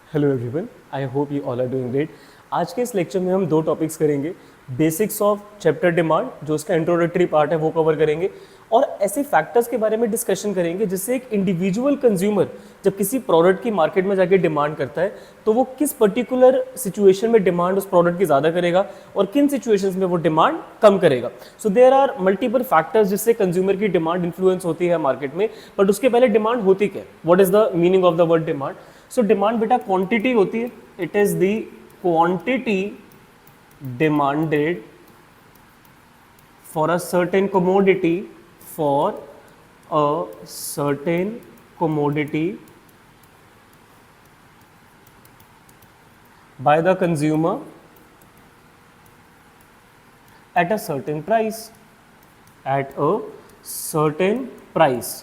Hello everyone, I hope you all are doing great. आज के इस लेक्चर में हम दो टॉपिक्स करेंगे। बेसिक्स ऑफ चैप्टर डिमांड, जो उसका इंट्रोडक्टरी पार्ट है वो कवर करेंगे, और ऐसे फैक्टर्स के बारे में डिस्कशन करेंगे जिससे एक इंडिविजुअल कंज्यूमर जब किसी प्रोडक्ट की मार्केट में जाके डिमांड करता है तो वो किस पर्टिकुलर सिचुएशन में डिमांड उस प्रोडक्ट की ज़्यादा करेगा और किन सिचुएशंस में वो डिमांड कम करेगा। So there are multiple factors जिससे कंज्यूमर की डिमांड इन्फ्लुएंस होती है मार्केट में। बट उसके पहले डिमांड होती क्या है, what is the meaning of the word demand. So demand बेटा क्वांटिटी होती है। It is the quantity demanded for a certain commodity, for a certain commodity by the consumer at a certain price, at a certain price।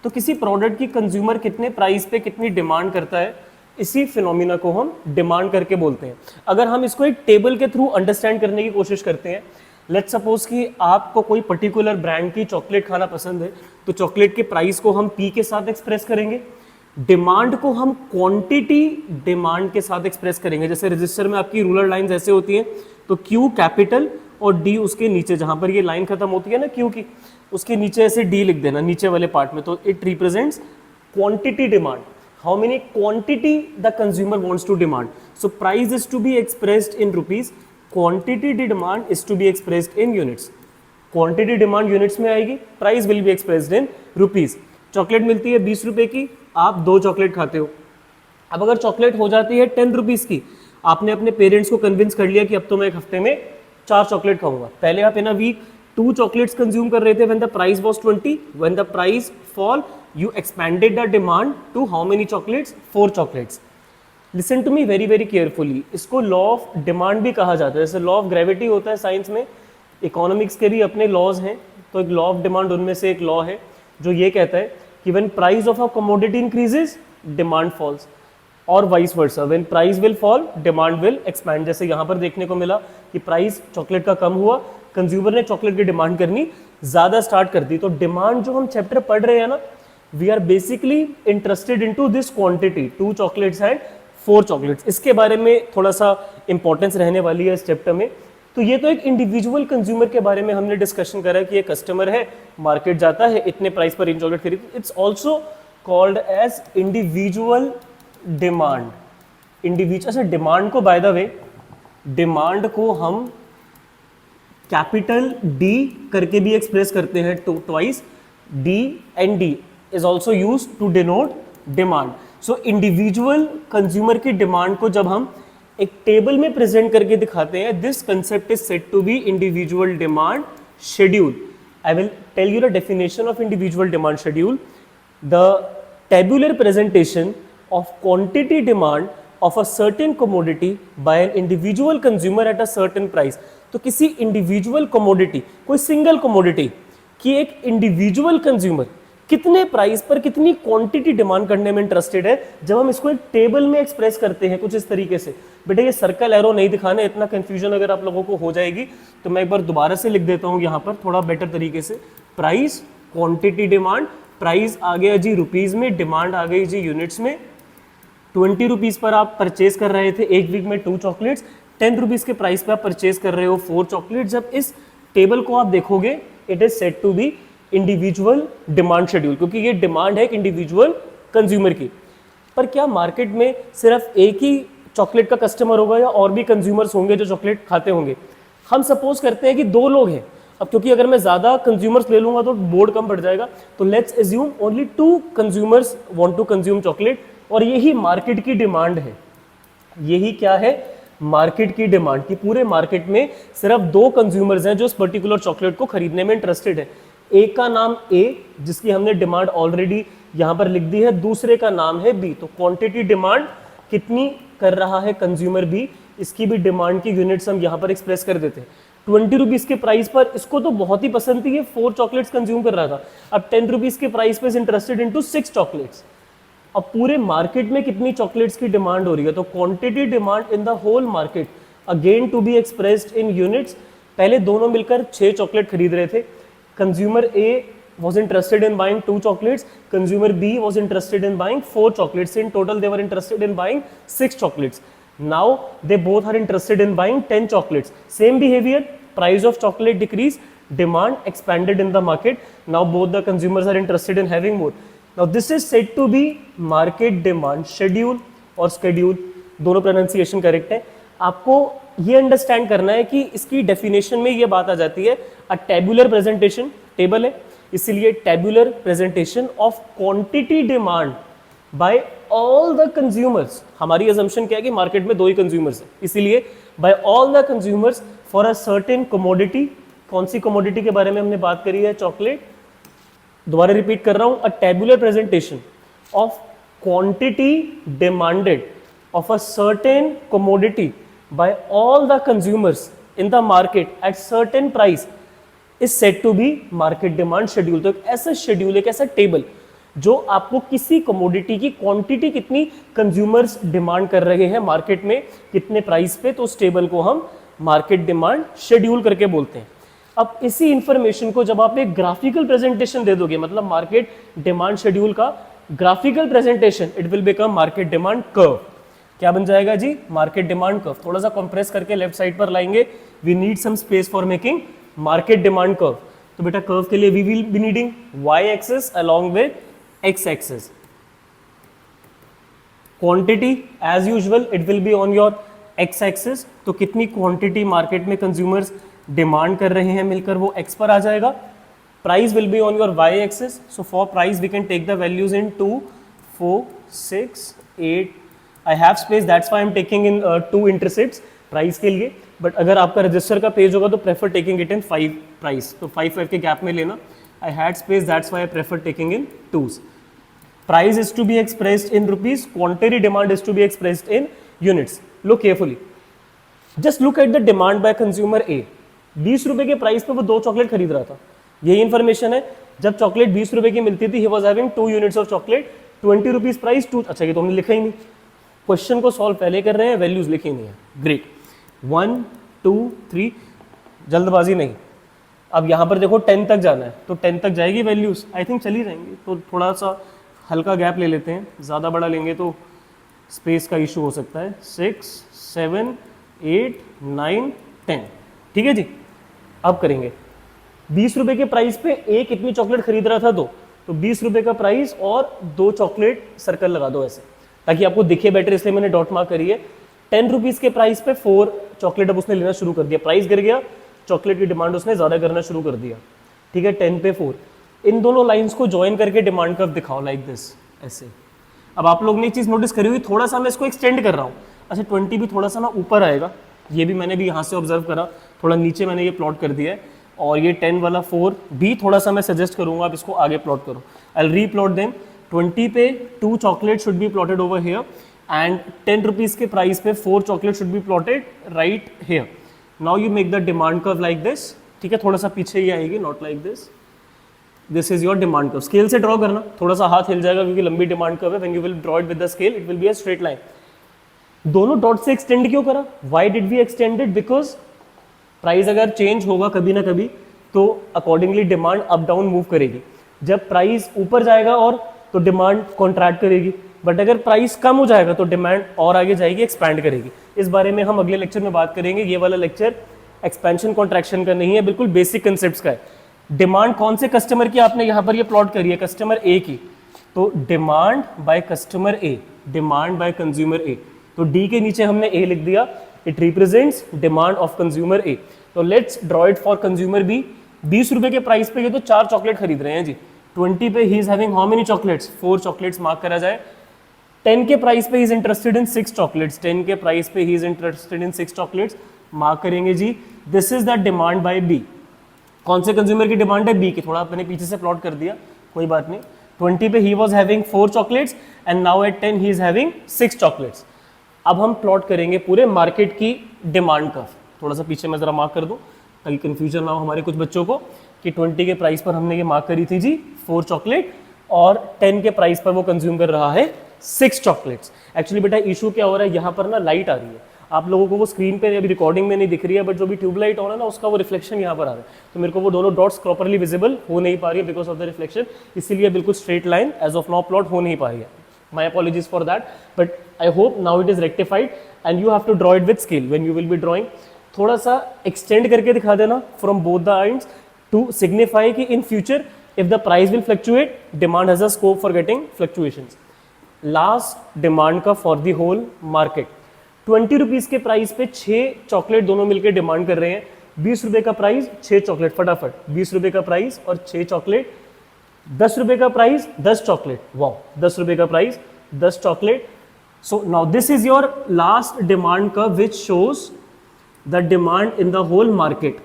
तो किसी product की consumer कितने price पे कितनी demand करता है, इसी फिनोमिना को हम डिमांड करके बोलते हैं। अगर हम इसको एक टेबल के थ्रू अंडरस्टैंड करने की कोशिश करते हैं, लेट्स सपोज कि आपको कोई पर्टिकुलर ब्रांड की चॉकलेट खाना पसंद है, तो चॉकलेट के प्राइस को हम पी के साथ एक्सप्रेस करेंगे, डिमांड को हम क्वांटिटी डिमांड के साथ एक्सप्रेस करेंगे। जैसे रजिस्टर में आपकी रूलर लाइंस ऐसे होती हैं, तो क्यू कैपिटल और डी उसके नीचे, जहां पर ये लाइन खत्म होती है ना क्यू की, उसके नीचे ऐसे डी लिख देना नीचे वाले पार्ट में, तो it represents quantity demand. How many quantity the consumer wants to demand. So price is to be expressed in rupees, quantity demand is to be expressed in units. Quantity demand units में आएगी, price will be expressed in rupees. Chocolate मिलती है 20 रुपए की, आप 2 chocolate खाते हो। अब अगर चॉकलेट हो जाती है 10 रुपीज की, आपने अपने पेरेंट्स को कन्विंस कर लिया कि अब तो मैं एक हफ्ते में 4 चॉकलेट खाऊंगा। पहले आप in a week 2 chocolates consume कर रहे थे when the price was 20, when the price fall you expanded the demand to how many chocolates, 4 chocolates. Listen to me very very carefully, इसको लॉ ऑफ डिमांड भी कहा जाता है। जैसे law of gravity होता है साइंस में, इकोनॉमिक्स के भी अपने लॉज हैं, तो एक लॉ ऑफ डिमांड उनमें से एक लॉ है जो ये कहता है कि when price of a commodity increases demand falls, और vice versa, when price will fall demand will expand. जैसे यहाँ पर देखने को मिला कि प्राइस चॉकलेट का कम हुआ, कंज्यूमर ने चॉकलेट की डिमांड करनी ज़्यादा स्टार्ट कर दी। तो डिमांड जो हम चैप्टर पढ़ रहे हैं ना, we are basically interested into this quantity, 2 chocolates and 4 chocolates. इसके बारे में थोड़ा सा इंपॉर्टेंस रहने वाली है इस चैप्टर में। तो ये तो एक इंडिविजुअल कंज्यूमर के बारे में हमने डिस्कशन करा है कि ये कस्टमर है, मार्केट जाता है, इतने प्राइस पर इन चॉकलेट खरीदता। It's also called as individual demand. अच्छा, डिमांड को बाय द वे, डिमांड को हम कैपिटल डी करके भी एक्सप्रेस करते हैं twice, D and D is also use to denote demand. So individual consumer की डिमांड को जब हम एक टेबल में प्रेजेंट करके दिखाते हैं, this concept is said to be individual demand schedule. I will tell you the definition of individual demand schedule. The tabular presentation of quantity demand of a certain commodity by an individual consumer at a certain price। तो किसी individual commodity, कोई single commodity की एक individual consumer कितने price पर कितनी quantity demand करने में इंटरेस्टेड है, जब हम इसको एक टेबल में एक्सप्रेस करते हैं कुछ इस तरीके से। बेटा ये सर्कल एरो नहीं दिखाना, इतना कंफ्यूजन अगर आप लोगों को हो जाएगी तो मैं एक बार दोबारा से लिख देता हूँ यहाँ पर थोड़ा बेटर तरीके से। प्राइस, क्वांटिटी डिमांड, प्राइस आ गया जी रुपीज में, डिमांड आ गई जी यूनिट्स में। 20 रुपीज़ पर आप परचेज कर रहे थे एक वीक में 2 चॉकलेट्स, 10 रुपीज़ के प्राइस पे आप परचेज कर रहे हो 4 चॉकलेट। जब इस टेबल को आप देखोगे, it is said to be individual demand schedule, क्योंकि ये डिमांड है एक इंडिविजुअल कंज्यूमर की। पर क्या मार्केट में सिर्फ एक ही चॉकलेट का कस्टमर होगा या और भी कंज्यूमर्स होंगे जो चॉकलेट खाते होंगे? हम सपोज करते हैं कि 2 लोग हैं। अब क्योंकि अगर मैं ज़्यादा कंज्यूमर्स ले लूंगा तो बोर्ड कम पड़ जाएगा, तो let's assume only 2 consumers want to consume chocolate, और यही मार्केट की डिमांड है। यही क्या है? मार्केट की डिमांड, की पूरे मार्केट में सिर्फ 2 कंज्यूमर्स हैं जो इस पर्टिकुलर चॉकलेट को खरीदने में इंटरेस्टेड है। एक का नाम ए, जिसकी हमने डिमांड ऑलरेडी यहां पर लिख दी है, दूसरे का नाम है बी। तो क्वांटिटी डिमांड कितनी कर रहा है कंज्यूमर बी, इसकी भी डिमांड की यूनिट्स हम यहां पर एक्सप्रेस कर देते हैं। 20 रुपीज़ के प्राइस पर, इसको तो बहुत ही पसंद थी, ये 4 चॉकलेट्स कंज्यूम कर रहा था। अब 10 रुपीज़ के प्राइस पर इंटरेस्टेड इनटू 6 चॉकलेट्स। अब पूरे मार्केट में कितनी चॉकलेट्स की डिमांड हो रही है? तो quantity demand in the whole market again to be expressed in units. पहले दोनों मिलकर 6 चॉकलेट खरीद रहे थे, consumer A was interested in buying 2 chocolates, consumer B was interested in buying 4 chocolates. In total they were interested in buying 6 chocolates. Now they both are interested in buying 10 chocolates. Same behavior, price of chocolate decreased, demand expanded in the market. Now both the consumers are interested in having more. Now this is said to be market demand schedule और schedule, दोनों pronunciation correct है. आपको ये understand करना है कि इसकी definition में ये बात आ जाती है, अ टेबुलर प्रेजेंटेशन, टेबल है इसलिए tabular presentation of quantity demand by all the consumers. हमारी अजम्पशन क्या है कि मार्केट में 2 ही कंज्यूमर्स है, इसीलिए by all the consumers for a certain commodity. कौन सी कमोडिटी के बारे में हमने बात करी है? चॉकलेट. दोबारा रिपीट कर रहा हूं, अ tabular presentation of quantity demanded of a certain commodity by all the consumers in the market at certain price is said to be market demand schedule. तो एक ऐसा शेड्यूल, एक ऐसा टेबल जो आपको किसी कमोडिटी की क्वांटिटी कितनी कंज्यूमर्स डिमांड कर रहे हैं मार्केट में, कितने प्राइस पे, तो उस टेबल को हम मार्केट डिमांड शेड्यूल करके बोलते हैं. अब इसी इंफॉर्मेशन को जब आप एक ग्राफिकल प्रेजेंटेशन दे दोगे, मतलब मार्केट डिमांड शेड्यूल का graphical presentation, it will become market demand curve. क्या बन जाएगा जी? Market demand curve. थोड़ा सा कंप्रेस करके लेफ्ट साइड पर लाएंगे. We need some space for making market demand curve. तो बेटा कर्व के लिए we will be needing Y axis along with X axis. Quantity as usual it will be on your X axis. तो कितनी quantity market में consumers demand कर रहे हैं मिलकर वो एक्स पर आ जाएगा. Price will be on your Y axis. So for price we can take the values in 2, 4, 6, 8. I have space, that's why I'm taking in 2 intercepts price के लिए. बट अगर आपका रजिस्टर का पेज होगा तो prefer taking it in 5 price. तो 5 के gap में लेना. I had space, that's why I prefer taking in 2s. Price is to be expressed in rupees, quantity demand is to be expressed in units. Look carefully. Just look at the demand by consumer A. 20 रुपए के price पे वो 2 chocolate खरीद रहा था. यही information है. जब चॉकलेट 20 रुपए की मिलती थी, he was having 2 units of chocolate, 20 rupees price, 2. अच्छा, ये तो हमने लिखा ही नहीं. क्वेश्चन को सॉल्व पहले कर रहे हैं, वैल्यूज लिखी नहीं है. ग्रेट. 1, 2, 3, जल्दबाजी नहीं. अब यहाँ पर देखो 10 तक जाना है, तो 10 तक जाएगी वैल्यूज, आई थिंक चली जाएंगी. तो थोड़ा सा हल्का गैप ले लेते हैं, ज़्यादा बड़ा लेंगे तो स्पेस का इशू हो सकता है. 6, 7, 8, 9, 10. ठीक है जी. अब करेंगे 20 रुपए के प्राइस पे एक कितनी चॉकलेट खरीद रहा था? 2. तो 20 रुपए का प्राइस और 2 चॉकलेट सर्कल लगा दो ऐसे ताकि आपको दिखे बेटर, इसलिए मैंने डॉट मार्क करी है. 10 रुपीज़ के प्राइस पे 4 चॉकलेट अब उसने लेना शुरू कर दिया. प्राइस गिर गया, चॉकलेट की डिमांड उसने ज़्यादा करना शुरू कर दिया. ठीक है, 10 पे 4. इन दोनों लाइंस को ज्वाइन करके डिमांड कर्व दिखाओ लाइक दिस, ऐसे. अब आप लोग ने एक चीज़ नोटिस करी हुई, थोड़ा सा मैं इसको एक्सटेंड कर रहा हूँ. अच्छा, 20 भी थोड़ा सा ना ऊपर आएगा, ये भी मैंने भी यहाँ से ऑब्जर्व करा. थोड़ा नीचे मैंने ये प्लॉट कर दिया है. और ये 10 वाला 4 भी थोड़ा सा मैं सजेस्ट करूँगा आप इसको आगे प्लॉट करो. I will रीप्लॉट them. 20 पे 2 chocolate should be plotted over here and 10 rupees के प्राइस पे 4 chocolate should be plotted right here. Now you make the demand curve like this. ठीक है, थोड़ा सा पीछे ही आएगी, not like this. This is your demand curve. Scale से draw करना, थोड़ा सा हाथ हिल जाएगा क्योंकि लंबी डिमांड कर्व है. When you will draw it with the scale it will B a straight line. दोनों डॉट से एक्सटेंड क्यों करा? Why did we extend it? Because price अगर चेंज होगा कभी ना कभी तो accordingly demand up down move करेगी. जब प्राइस ऊपर जाएगा और तो डिमांड कॉन्ट्रैक्ट करेगी, बट अगर प्राइस कम हो जाएगा तो डिमांड और आगे जाएगी, एक्सपैंड करेगी. इस बारे में हम अगले लेक्चर में बात करेंगे. ये वाला लेक्चर एक्सपेंशन कॉन्ट्रैक्शन का नहीं है, बिल्कुल बेसिक कंसेप्ट्स का है. डिमांड कौन से कस्टमर की आपने यहाँ पर ये प्लॉट करी है? कस्टमर ए की. तो demand by customer A, demand by consumer A. तो डी के नीचे हमने ए लिख दिया, it represents demand of consumer A. तो let's draw it for consumer B. 20 रुपए के प्राइस पे ये तो 4 चॉकलेट खरीद रहे हैं जी. 20 पे he is having how many chocolates? 4 chocolates mark करा जाए. 10 के प्राइस पे he is interested in 6 chocolates. 10 के प्राइस पे he is interested in 6 chocolates mark करेंगे जी. This is the demand by B. कौन से कंज्यूमर की डिमांड है? बी की. थोड़ा मैंने पीछे से प्लॉट कर दिया, कोई बात नहीं. 20 पे he was having 4 chocolates and now at 10 he is having 6 chocolates. अब हम प्लॉट करेंगे पूरे मार्केट की डिमांड कर्व. थोड़ा सा पीछे मैं जरा मार्क कर दूं ताकि कंफ्यूजन ना हो हमारे कुछ बच्चों को कि 20 के प्राइस पर हमने ये मार्क करी थी जी 4 चॉकलेट और 10 के प्राइस पर वो कंज्यूम कर रहा है 6 चॉकलेट्स. एक्चुअली बेटा इशू क्या हो रहा है, यहाँ पर ना लाइट आ रही है. आप लोगों को वो स्क्रीन पे अभी रिकॉर्डिंग में नहीं दिख रही है, बट जो भी ट्यूबलाइट ऑन है ना उसका वो रिफ्लेक्शन यहाँ पर आ रहा है, तो मेरे को वो दोनों डॉट्स प्रॉपरली विजिबल हो नहीं पा रही है बिकॉज ऑफ द रिफ्लेक्शन, इसीलिए बिल्कुल straight line as of now plot हो नहीं पा रही है. My apologies for that, but I hope now it is rectified and you have to draw it with scale when you will be drawing. थोड़ा सा extend करके दिखा देना from both the ends to signify कि in future if the price will fluctuate, demand has a scope for getting fluctuations. Last demand का for the whole market. 20 rupees के price पे 6 chocolate दोनों मिलकर डिमांड कर रहे हैं. 20 रुपए का प्राइस 6 चॉकलेट, फटाफट 20 रुपए का प्राइस और 6 चॉकलेट. 10 रुपए का प्राइस 10 चॉकलेट, वाओ 10 रुपए का price 10 chocolate. So now this is your last demand का which shows the demand in the whole market.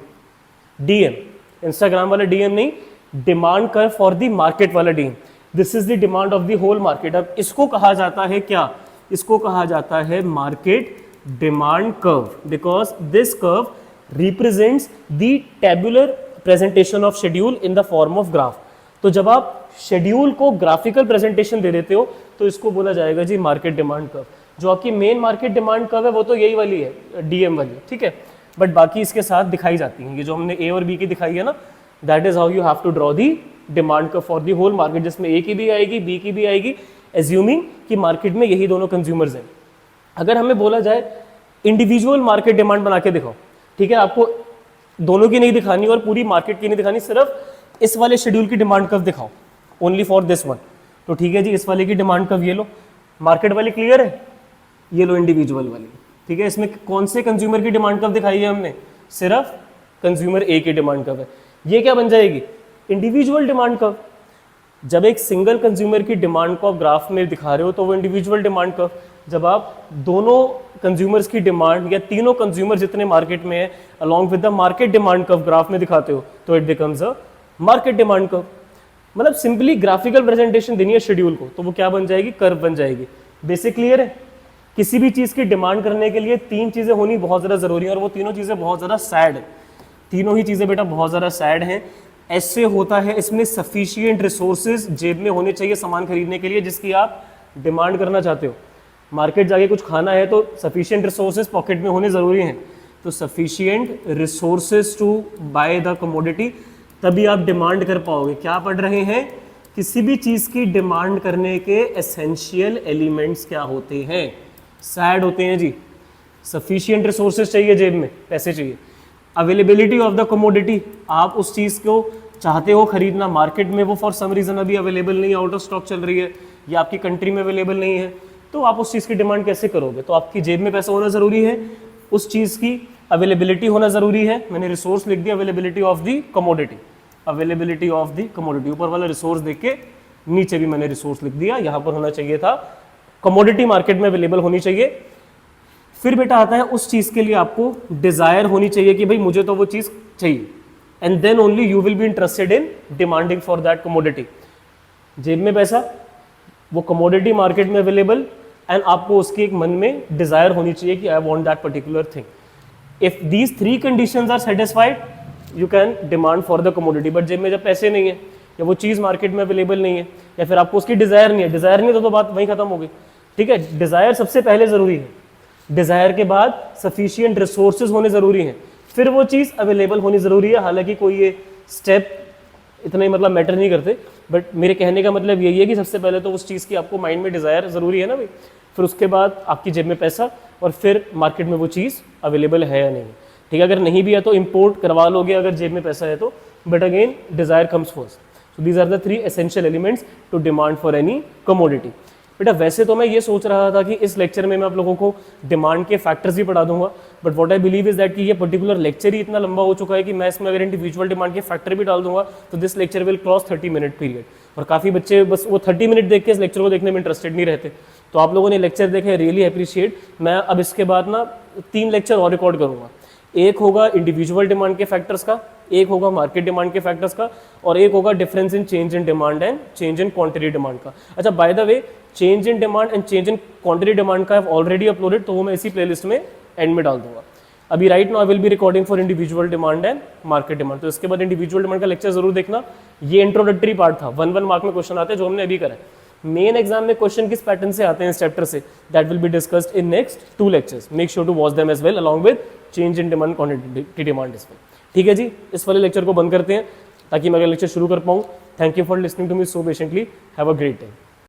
DM, Instagram वाला डीएम नहीं, demand curve for the market वाला DM. This is the demand of the whole market. अब इसको कहा जाता है क्या? इसको कहा जाता है market demand curve, because this curve represents the tabular presentation of schedule in the form of graph. तो जब आप शेड्यूल को ग्राफिकल प्रेजेंटेशन दे देते हो तो इसको बोला जाएगा जी मार्केट डिमांड कर्व. जो आपकी मेन मार्केट डिमांड कर्व है वो तो यही वाली है, डीएम वाली, ठीक है, बट बाकी इसके साथ दिखाई जाती हैं. ये जो हमने ए और बी की दिखाई है ना, that is how you have to draw the demand curve for the whole market, जिसमें ए की भी आएगी बी की भी आएगी, एज्यूमिंग कि मार्केट में यही दोनों कंज्यूमर्स हैं. अगर हमें बोला जाए इंडिविजुअल मार्केट डिमांड बना के दिखाओ, ठीक है, आपको दोनों की नहीं दिखानी और पूरी मार्केट की नहीं दिखानी, सिर्फ इस वाले शेड्यूल की डिमांड कर्व दिखाओ, ओनली फॉर दिस वन. तो ठीक है जी, इस वाले की डिमांड कर्व ये लो, मार्केट वाली क्लियर है, ये लो इंडिविजुअल वाली, ठीक है. इसमें कौन से कंज्यूमर की डिमांड कर्व दिखाई है हमने? सिर्फ कंज्यूमर ए की डिमांड कर्व है. ये क्या बन जाएगी? Individual demand curve. जब एक सिंगल कंज्यूमर की डिमांड को आप ग्राफ में दिखा रहे हो तो वो इंडिविजुअल डिमांड कर्व. जब आप दोनों कंज्यूमर्स की डिमांड या तीनों कंज्यूमर जितने मार्केट में है along with the market demand curve graph में दिखाते हो तो it becomes a market demand curve. मतलब सिंपली ग्राफिकल प्रेजेंटेशन देनी है शेड्यूल को तो वो क्या बन जाएगी? कर्व बन जाएगी. बेसिक क्लियर है? किसी भी चीज़ की डिमांड करने के लिए 3 चीज़ें होनी बहुत ज़्यादा ज़रूरी है और वो तीनों चीज़ें बहुत ज़्यादा सैड है. तीनों ही चीज़ें बेटा बहुत ज़्यादा सैड हैं. ऐसे होता है, इसमें सफिशिएंट रिसोर्सेज जेब में होने चाहिए सामान खरीदने के लिए जिसकी आप डिमांड करना चाहते हो. मार्केट जाके कुछ खाना है तो सफिशिएंट रिसोर्सेज पॉकेट में होने ज़रूरी हैं. तो sufficient resources to buy the commodity, तभी आप डिमांड कर पाओगे. क्या पढ़ रहे हैं? किसी भी चीज़ की डिमांड करने के एसेंशियल एलिमेंट्स क्या होते हैं? सैड होते हैं जी. सफिशिएंट रिसोर्सेज चाहिए, जेब में पैसे चाहिए. अवेलेबिलिटी ऑफ द कमोडिटी, आप उस चीज़ को चाहते हो खरीदना, मार्केट में वो फॉर सम रीज़न अभी अवेलेबल नहीं है, आउट ऑफ स्टॉक चल रही है या आपकी कंट्री में अवेलेबल नहीं है, तो आप उस चीज़ की डिमांड कैसे करोगे? तो आपकी जेब में पैसा होना ज़रूरी है, उस चीज़ की अवेलेबिलिटी होना ज़रूरी है. मैंने रिसोर्स लिख दिया, availability of the commodity, availability of the commodity. ऊपर वाला रिसोर्स देख के नीचे भी मैंने रिसोर्स लिख दिया. यहाँ पर होना चाहिए था कमोडिटी मार्केट में अवेलेबल होनी चाहिए. फिर बेटा आता है उस चीज़ के लिए आपको डिज़ायर होनी चाहिए कि भाई मुझे तो वो चीज़ चाहिए, and then only you will be interested in demanding for that commodity. जेब में पैसा, वो कमोडिटी मार्केट में अवेलेबल, एंड आपको उसके एक मन में डिज़ायर होनी चाहिए कि I want that particular thing. If these 3 conditions are satisfied you can demand for the commodity. But जेब में जब पैसे नहीं है या वो चीज़ मार्केट में अवेलेबल नहीं है या फिर आपको उसकी डिज़ायर नहीं है, डिज़ायर नहीं तो बात वहीं खत्म हो गई, ठीक है. डिज़ायर सबसे पहले ज़रूरी है, डिज़ायर के बाद सफिशिएंट रिसोर्सेज होने ज़रूरी हैं, फिर वो चीज़ अवेलेबल होनी ज़रूरी है. हालांकि कोई ये स्टेप इतना ही मतलब मैटर नहीं करते, बट मेरे कहने का मतलब यही है कि सबसे पहले तो उस चीज़ की आपको माइंड में डिज़ायर ज़रूरी है ना भाई, फिर उसके बाद आपकी जेब में पैसा और फिर मार्केट में वो चीज़ अवेलेबल है या नहीं, ठीक है. अगर नहीं भी है तो इम्पोर्ट करवा लोगे अगर जेब में पैसा है तो, but again desire comes first. So these are the 3 essential elements to demand for any commodity. बेटा वैसे तो मैं ये सोच रहा था कि इस लेक्चर में मैं आप लोगों को डिमांड के फैक्टर्स भी पढ़ा दूंगा, but what I believe is that कि ये पर्टिकुलर लेक्चर ही इतना लंबा हो चुका है कि मैं इसमें अगर इंडिविजुअल डिमांड के फैक्टर भी डाल दूंगा तो this lecture will cross 30 minute period. और काफ़ी बच्चे बस वो 30 मिनट देख के इस लेक्चर को देखने में इंटरेस्टेड नहीं रहते. तो आप लोगों ने लेक्चर देखे, रियली अप्रिशिएट. मैं अब इसके बाद ना 3 लेक्चर और रिकॉर्ड करूँगा. एक होगा इंडिविजुअल डिमांड के फैक्टर्स का, एक होगा मार्केट डिमांड के फैक्टर्स का, और एक होगा difference in change in demand and change in quantity demand का. अच्छा, bye the way change in demand and change in quantity demand का ऑलरेडी अपलोडेड, तो वो मैं इसी प्लेलिस्ट में एंड में डाल दूंगा. अभी right now I will be recording for individual demand and market demand. तो इसके बाद इंडिविजुअल डिमांड का लेक्चर जरूर देखना. ये इंट्रोडक्टरी पार्ट था, 1 मार्क में क्वेश्चन आते हैं जो हमने अभी करा है. मेन एग्जाम में क्वेश्चन किस पैटर्न से आते हैं इस चैप्टर से, that will be discussed in next 2 lectures, make sure to watch them as well along with change in demand quantity demand as well. ठीक है जी, इस वाले लेक्चर को बंद करते हैं ताकि मैं अगला लेक्चर शुरू कर पाऊँ। Thank you for listening to me so patiently, have a great day.